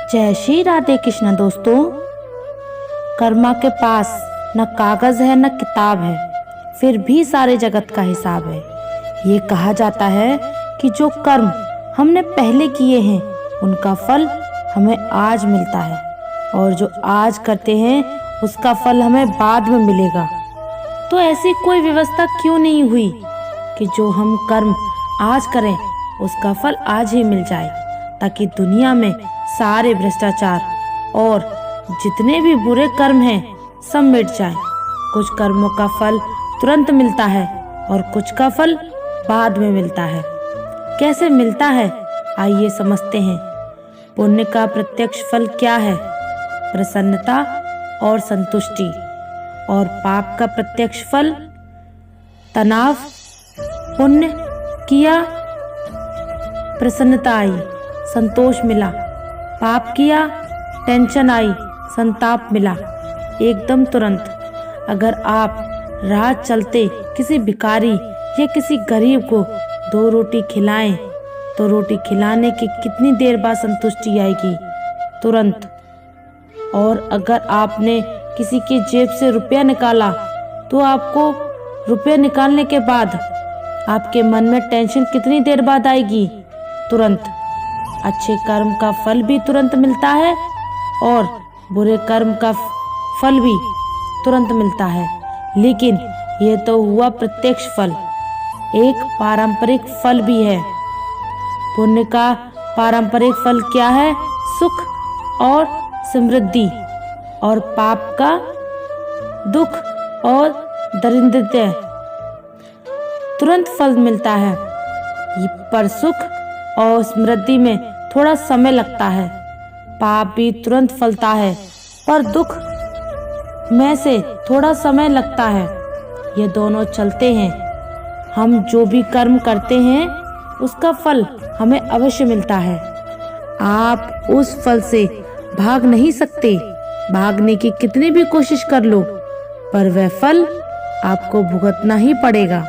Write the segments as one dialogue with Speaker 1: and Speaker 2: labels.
Speaker 1: जय श्री राधे कृष्ण दोस्तों। कर्मा के पास न कागज है न किताब है, फिर भी सारे जगत का हिसाब है। ये कहा जाता है कि जो कर्म हमने पहले किए हैं उनका फल हमें आज मिलता है, और जो आज करते हैं उसका फल हमें बाद में मिलेगा। तो ऐसी कोई व्यवस्था क्यों नहीं हुई कि जो हम कर्म आज करें उसका फल आज ही मिल जाए, ताकि दुनिया में सारे भ्रष्टाचार और जितने भी बुरे कर्म हैं सब मिट जाए। कुछ कर्मों का फल तुरंत मिलता है और कुछ का फल बाद में मिलता है। कैसे मिलता है आइए समझते हैं। पुण्य का प्रत्यक्ष फल क्या है? प्रसन्नता और संतुष्टि। और पाप का प्रत्यक्ष फल तनाव। पुण्य किया, प्रसन्नता आई, संतोष मिला। पाप किया, टेंशन आई, संताप मिला। एकदम तुरंत। अगर आप राह चलते किसी भिखारी या किसी गरीब को 2 रोटी खिलाएं तो रोटी खिलाने की कितनी देर बाद संतुष्टि आएगी? तुरंत। और अगर आपने किसी की जेब से रुपया निकाला तो आपको रुपया निकालने के बाद आपके मन में टेंशन कितनी देर बाद आएगी? तुरंत। अच्छे कर्म का फल भी तुरंत मिलता है और बुरे कर्म का फल भी तुरंत मिलता है, लेकिन यह तो हुआ प्रत्यक्ष फल। एक पारंपरिक फल भी है। पुण्य का पारंपरिक फल क्या है? सुख और समृद्धि। और पाप का दुख और दरिद्रता। तुरंत फल मिलता है, पर सुख और समृद्धि में थोड़ा समय लगता है। पाप भी तुरंत फलता है, पर दुख में से थोड़ा समय लगता है। ये दोनों चलते हैं। हम जो भी कर्म करते हैं उसका फल हमें अवश्य मिलता है। आप उस फल से भाग नहीं सकते। भागने की कितनी भी कोशिश कर लो, पर वह फल आपको भुगतना ही पड़ेगा।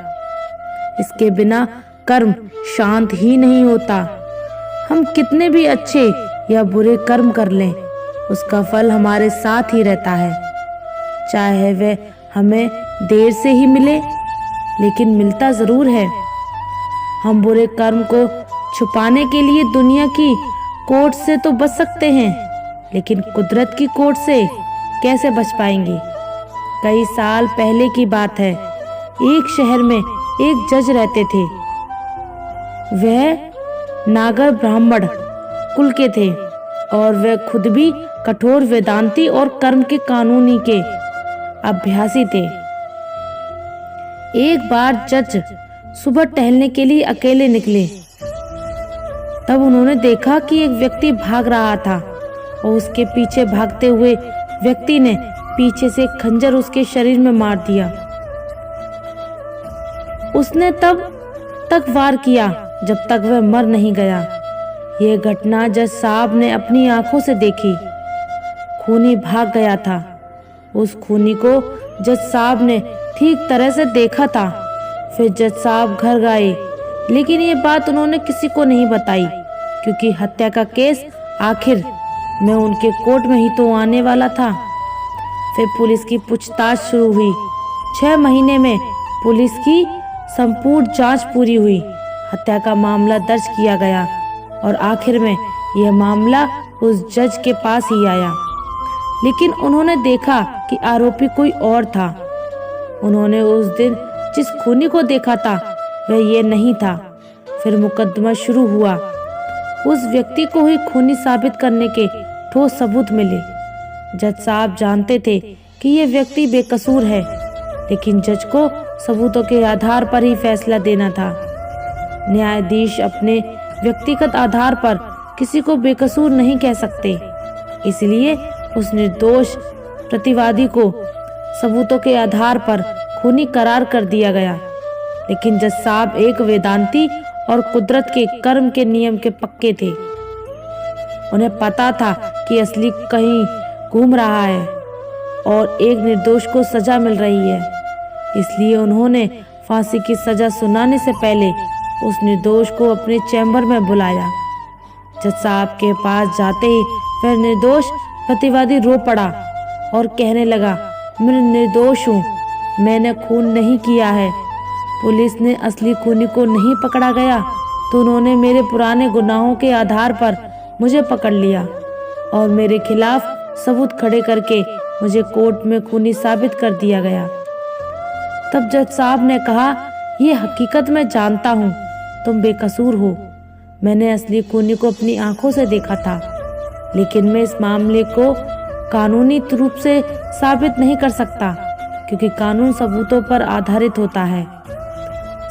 Speaker 1: इसके बिना कर्म शांत ही नहीं होता। हम कितने भी अच्छे या बुरे कर्म कर लें, उसका फल हमारे साथ ही रहता है। चाहे वह हमें देर से ही मिले, लेकिन मिलता जरूर है। हम बुरे कर्म को छुपाने के लिए दुनिया की कोर्ट से तो बच सकते हैं, लेकिन कुदरत की कोर्ट से कैसे बच पाएंगे? कई साल पहले की बात है। एक शहर में एक जज रहते थे। वह नागर ब्राह्मण कुल के थे और वह खुद भी कठोर वेदांती और कर्म के कानूनी के अभ्यासी थे। एक बार जज सुबह टहलने के लिए अकेले निकले। तब उन्होंने देखा कि एक व्यक्ति भाग रहा था और उसके पीछे भागते हुए व्यक्ति ने पीछे से खंजर उसके शरीर में मार दिया। उसने तब तक वार किया जब तक वह मर नहीं गया। यह घटना जज साहब ने अपनी आंखों से देखी। खूनी भाग गया था। उस खूनी को जज साहब ने ठीक तरह से देखा था। फिर जज साहब घर गए, लेकिन ये बात उन्होंने किसी को नहीं बताई, क्योंकि हत्या का केस आखिर में उनके कोर्ट में ही तो आने वाला था। फिर पुलिस की पूछताछ शुरू हुई। 6 महीने में पुलिस की संपूर्ण जांच पूरी हुई। हत्या का मामला दर्ज किया गया और आखिर में यह मामला उस जज के पास ही आया, लेकिन उन्होंने देखा कि आरोपी कोई और था। उन्होंने उस दिन जिस खूनी को देखा था वह ये नहीं था। फिर मुकदमा शुरू हुआ। उस व्यक्ति को ही खूनी साबित करने के ठोस सबूत मिले। जज साहब जानते थे कि यह व्यक्ति बेकसूर है, लेकिन जज को सबूतों के आधार पर ही फैसला देना था। न्यायाधीश अपने व्यक्तिगत आधार पर किसी को बेकसूर नहीं कह सकते, इसलिए उस निर्दोष प्रतिवादी को सबूतों के आधार पर खूनी करार कर दिया गया। लेकिन जज साहब एक वेदांती और कुदरत के कर्म के नियम के पक्के थे। उन्हें पता था कि असली कहीं घूम रहा है और एक निर्दोष को सजा मिल रही है, इसलिए उन्होंने फांसी की सजा सुनाने से पहले उस निर्दोष को अपने चैम्बर में बुलाया। जज साहब के पास जाते ही फिर निर्दोष प्रतिवादी रो पड़ा और कहने लगा, मैं निर्दोष हूँ, मैंने खून नहीं किया है। पुलिस ने असली खूनी को नहीं पकड़ा गया तो उन्होंने मेरे पुराने गुनाहों के आधार पर मुझे पकड़ लिया और मेरे खिलाफ सबूत खड़े करके मुझे कोर्ट में खूनी साबित कर दिया गया। तब जज साहब ने कहा, ये हकीकत मैं जानता हूँ, तुम बेकसूर हो। मैंने असली खूनी को अपनी आंखों से देखा था, लेकिन मैं इस मामले को कानूनी रूप से साबित नहीं कर सकता क्योंकि कानून सबूतों पर आधारित होता है।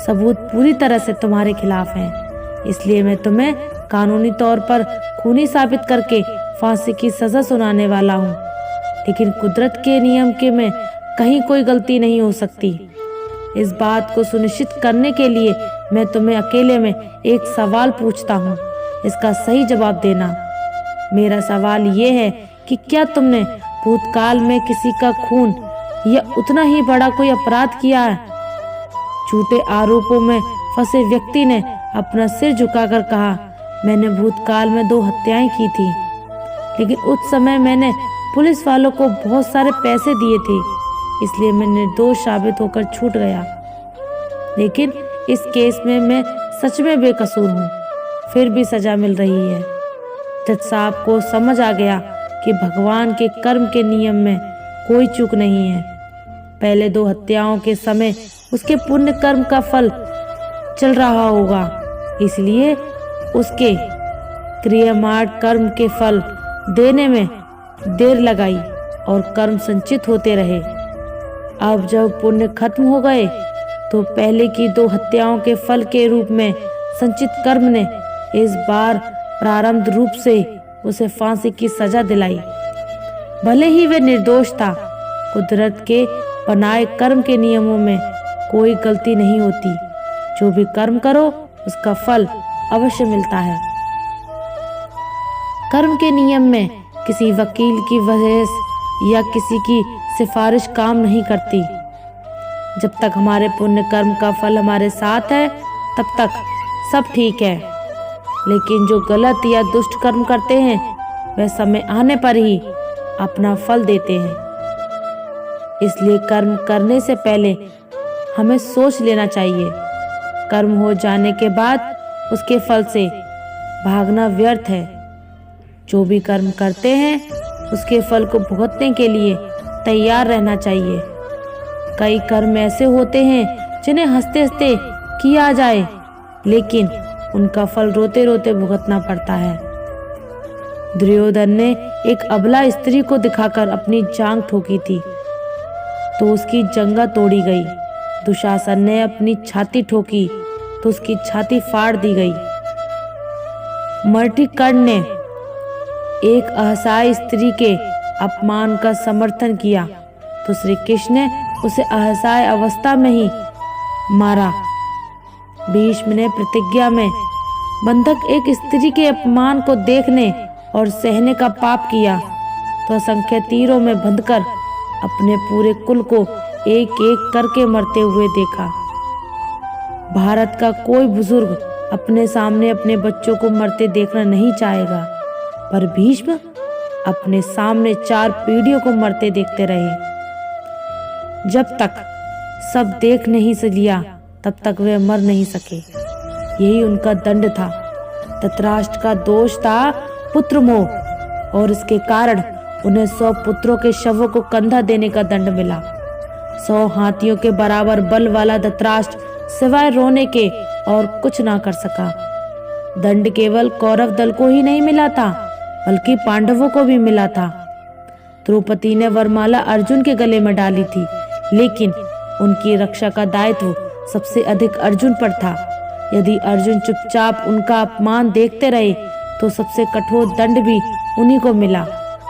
Speaker 1: सबूत पूरी तरह से तुम्हारे खिलाफ हैं, इसलिए मैं तुम्हें कानूनी तौर पर खूनी साबित करके फांसी की सजा सुनाने वाला हूँ। लेकिन कुदरत के नियम के में कहीं कोई गलती नहीं हो सकती। इस बात को सुनिश्चित करने के लिए मैं तुम्हें अकेले में एक सवाल पूछता हूँ, इसका सही जवाब देना। मेरा सवाल ये है कि क्या तुमने भूतकाल में किसी का खून या उतना ही बड़ा कोई अपराध किया है? झूठे आरोपों में फंसे व्यक्ति ने अपना सिर झुकाकर कहा, मैंने भूतकाल में 2 हत्याएं की थी, लेकिन उस समय मैंने पुलिस वालों को बहुत सारे पैसे दिए थे, इसलिए मैं निर्दोष साबित होकर छूट गया। लेकिन इस केस में मैं सच में बेकसूर हूँ, फिर भी सजा मिल रही है। जज साहब को समझ आ गया कि भगवान के कर्म के नियम में कोई चूक नहीं है। पहले 2 हत्याओं के समय उसके पुण्य कर्म का फल चल रहा होगा, इसलिए उसके क्रियामार्ग कर्म के फल देने में देर लगाई और कर्म संचित होते रहे। अब जब पुण्य खत्म हो गए तो पहले की 2 हत्याओं के फल के रूप में संचित कर्म ने इस बार प्रारंभ रूप से उसे फांसी की सजा दिलाई। भले ही वे निर्दोष था, कुदरत के बनाए कर्म के नियमों में कोई गलती नहीं होती। जो भी कर्म करो उसका फल अवश्य मिलता है। कर्म के नियम में किसी वकील की वजह या किसी की सिफारिश काम नहीं करती। जब तक हमारे पुण्य कर्म का फल हमारे साथ है तब तक सब ठीक है, लेकिन जो गलत या दुष्ट कर्म करते हैं वह समय आने पर ही अपना फल देते हैं। इसलिए कर्म करने से पहले हमें सोच लेना चाहिए। कर्म हो जाने के बाद उसके फल से भागना व्यर्थ है। जो भी कर्म करते हैं उसके फल को भुगतने के लिए तैयार रहना चाहिए। कई कर्म ऐसे होते हैं जिन्हें हंसते हंसते किया जाए, लेकिन उनका फल रोते रोते भुगतना पड़ता है। दुर्योधन ने एक अबला स्त्री को दिखाकर अपनी जांघ ठोकी थी तो उसकी जंघा तोड़ी गई। दुशासन ने अपनी छाती ठोकी तो उसकी छाती फाड़ दी गई। मर्टिकर्ण ने एक असहाय स्त्री के अपमान का समर्थन किया तो श्री कृष्ण ने उसे असहाय अवस्था में ही मारा। भीष्म ने प्रतिज्ञा में बंधक एक स्त्री के अपमान को देखने और सहने का पाप किया तो असंख्य तीरों में बंधकर अपने पूरे कुल को एक एक करके मरते हुए देखा। भारत का कोई बुजुर्ग अपने सामने अपने बच्चों को मरते देखना नहीं चाहेगा, पर भीष्म अपने सामने 4 पीढ़ियों को मरते देखते रहे। जब तक सब देख नहीं लिया तब तक वे मर नहीं सके। यही उनका दंड था। धृतराष्ट्र का दोष था पुत्र मोह और इसके कारण उन्हें 100 पुत्रों के शवों को कंधा देने का दंड मिला। 100 हाथियों के बराबर बल वाला धृतराष्ट्र सिवाय रोने के और कुछ ना कर सका। दंड केवल कौरव दल को ही नहीं मिला था, बल्कि पांडवों को भी मिला था। द्रौपदी ने वरमाला अर्जुन के गले में डाली थी, लेकिन उनकी रक्षा का दायित्व सबसे अधिक अर्जुन पर था। यदि अर्जुन चुपचाप उनका अपमान देखते रहे तो सबसे कठोर दंड भी उन्हीं को मिला।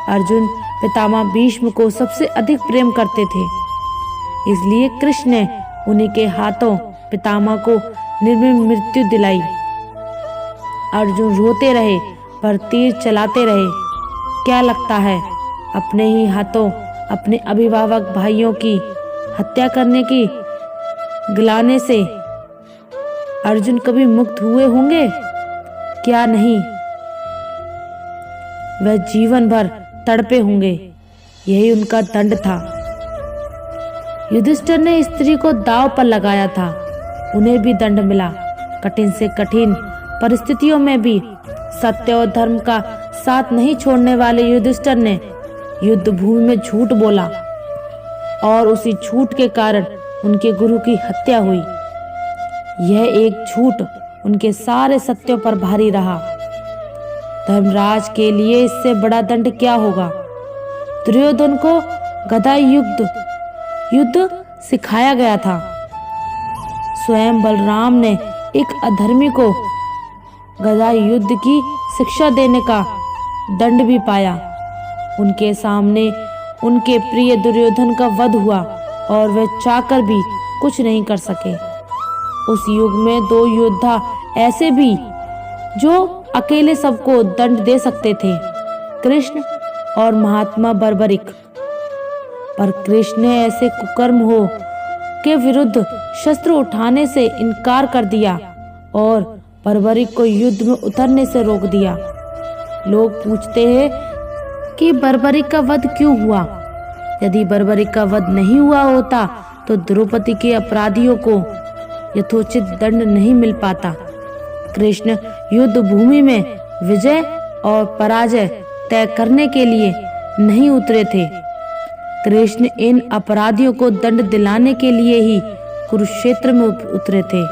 Speaker 1: अर्जुन पितामह भीष्म को सबसे अधिक प्रेम करते थे, इसलिए कृष्ण ने उन्हीं के हाथों पितामह को निर्मम मृत्यु दिलाई। अर्जुन रोते रहे पर तीर चलाते रहे। क्या लगता है अपने ही हाथों अपने अभिभावक भाइयों की हत्या करने की गिलाने से अर्जुन कभी मुक्त हुए होंगे? क्या नहीं। वह जीवन भर तड़पे होंगे। यही उनका दंड था। युधिष्ठिर ने स्त्री को दांव पर लगाया था, उन्हें भी दंड मिला। कठिन से कठिन परिस्थितियों में भी सत्य और धर्म का साथ नहीं छोड़ने वाले युधिष्ठिर ने युद्ध भूमि में झूठ बोला और उसी झूठ के कारण उनके गुरु की हत्या हुई। यह एक झूठ उनके सारे सत्यों पर भारी रहा। धर्मराज के लिए इससे बड़ा दंड क्या होगा। दुर्योधन को गदा युद्ध सिखाया गया था। स्वयं बलराम ने एक अधर्मी को गदा युद्ध की शिक्षा देने का दंड भी पाया। उनके सामने उनके प्रिय दुर्योधन का वध हुआ और वे चाहकर भी कुछ नहीं कर सके। उस युग में दो योद्धा ऐसे भी जो अकेले सबको दंड दे सकते थे, कृष्ण और महात्मा बर्बरिक। पर कृष्ण ने ऐसे कुकर्म हो के विरुद्ध शस्त्र उठाने से इनकार कर दिया और बर्बरिक को युद्ध में उतरने से रोक दिया। लोग पूछते हैं कि बर्बरिक का वध क्यों हुआ। यदि बर्बरिक का वध नहीं हुआ होता तो द्रौपदी के अपराधियों को यथोचित दंड नहीं मिल पाता। कृष्ण युद्ध भूमि में विजय और पराजय तय करने के लिए नहीं उतरे थे। कृष्ण इन अपराधियों को दंड दिलाने के लिए ही कुरुक्षेत्र में उतरे थे।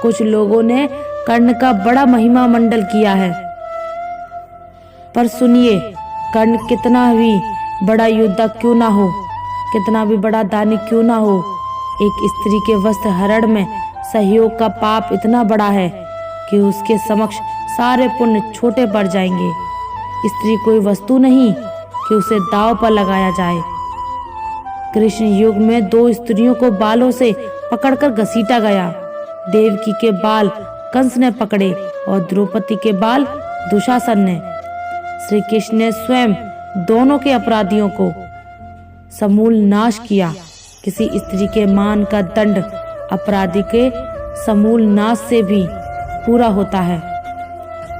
Speaker 1: कुछ लोगों ने कर्ण का बड़ा महिमा मंडल किया है, पर सुनिए, कर्ण कितना भी बड़ा योद्धा क्यों ना हो, कितना भी बड़ा दानी क्यों ना हो, एक स्त्री के वस्त्र हरण में सहयोग का पाप इतना बड़ा है कि उसके समक्ष सारे पुण्य छोटे पड़ जाएंगे। स्त्री कोई वस्तु नहीं कि उसे दांव पर लगाया जाए। कृष्ण युग में दो स्त्रियों को बालों से पकड़कर घसीटा गया। देवकी के बाल कंस ने पकड़े और द्रौपदी के बाल दुशासन ने। श्री कृष्ण ने स्वयं दोनों के अपराधियों को समूल नाश किया। किसी स्त्री के मान का दंड अपराधी के समूल नाश से भी पूरा होता है,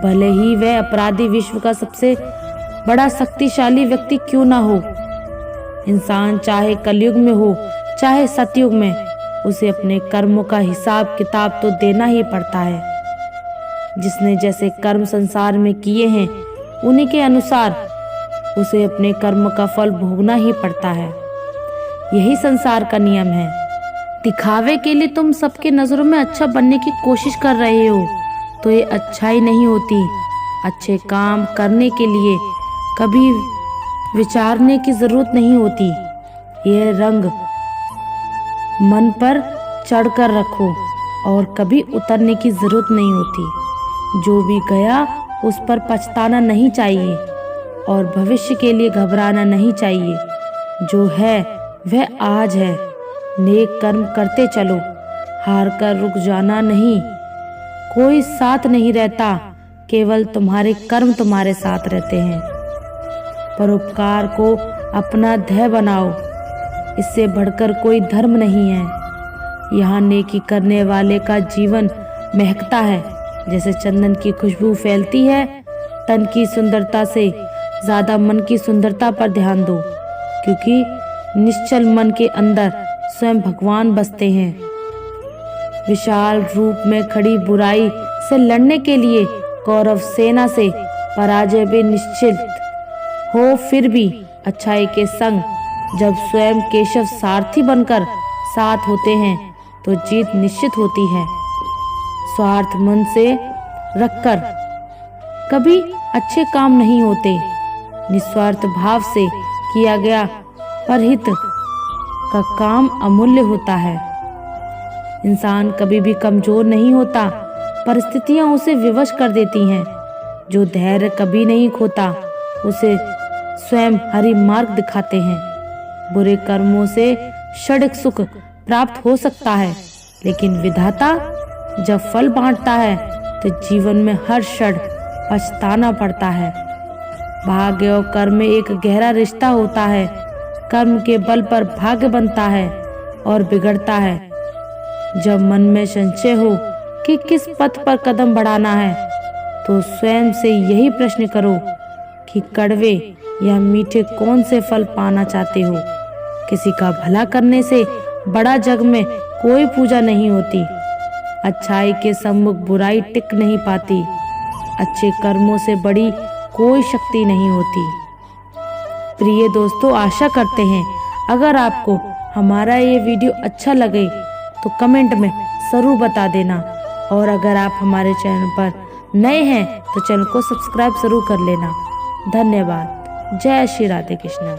Speaker 1: भले ही वह अपराधी विश्व का सबसे बड़ा शक्तिशाली व्यक्ति क्यों ना हो। इंसान चाहे कलयुग में हो चाहे सतयुग में, उसे अपने कर्मों का हिसाब किताब तो देना ही पड़ता है। जिसने जैसे कर्म संसार में किए हैं उन्हीं के अनुसार उसे अपने कर्म का फल भोगना ही पड़ता है। यही संसार का नियम है। दिखावे के लिए तुम सबके नजरों में अच्छा बनने की कोशिश कर रहे हो तो ये अच्छाई नहीं होती। अच्छे काम करने के लिए कभी विचारने की जरूरत नहीं होती। यह रंग मन पर चढ़कर रखो और कभी उतरने की जरूरत नहीं होती। जो भी गया उस पर पछताना नहीं चाहिए और भविष्य के लिए घबराना नहीं चाहिए। जो है वह आज है। नेक कर्म करते चलो, हार कर रुक जाना नहीं। कोई साथ नहीं रहता, केवल तुम्हारे कर्म तुम्हारे साथ रहते हैं। परोपकार को अपना ध्येय बनाओ, इससे बढ़कर कोई धर्म नहीं है। यहाँ नेकी करने वाले का जीवन महकता है जैसे चंदन की खुशबू फैलती है। तन की सुंदरता से ज्यादा मन की सुंदरता पर ध्यान दो, क्योंकि निश्चल मन के अंदर स्वयं भगवान बसते हैं। विशाल रूप में खड़ी बुराई से लड़ने के लिए कौरव सेना से पराजय भी निश्चित हो, फिर भी अच्छाई के संग जब स्वयं केशव सारथी बनकर साथ होते हैं तो जीत निश्चित होती है। स्वार्थ मन से रखकर कभी अच्छे काम नहीं होते। निस्वार्थ भाव से किया गया परहित का काम अमूल्य होता है। इंसान कभी भी कमजोर नहीं होता, परिस्थितियां उसे विवश कर देती हैं। जो धैर्य कभी नहीं खोता उसे स्वयं हरि मार्ग दिखाते हैं। बुरे कर्मों से क्षणिक सुख प्राप्त हो सकता है, लेकिन विधाता जब फल बांटता है तो जीवन में हर क्षण पछताना पड़ता है। भाग्य और कर्म में एक गहरा रिश्ता होता है। कर्म के बल पर भाग्य बनता है और बिगड़ता है। जब मन में संशय हो कि किस पथ पर कदम बढ़ाना है तो स्वयं से यही प्रश्न करो कि कड़वे या मीठे कौन से फल पाना चाहते हो। किसी का भला करने से बड़ा जग में कोई पूजा नहीं होती। अच्छाई के सम्मुख बुराई टिक नहीं पाती। अच्छे कर्मों से बड़ी कोई शक्ति नहीं होती। प्रिय दोस्तों, आशा करते हैं अगर आपको हमारा ये वीडियो अच्छा लगे तो कमेंट में ज़रूर बता देना, और अगर आप हमारे चैनल पर नए हैं तो चैनल को सब्सक्राइब ज़रूर कर लेना। धन्यवाद। जय श्री राधे कृष्ण।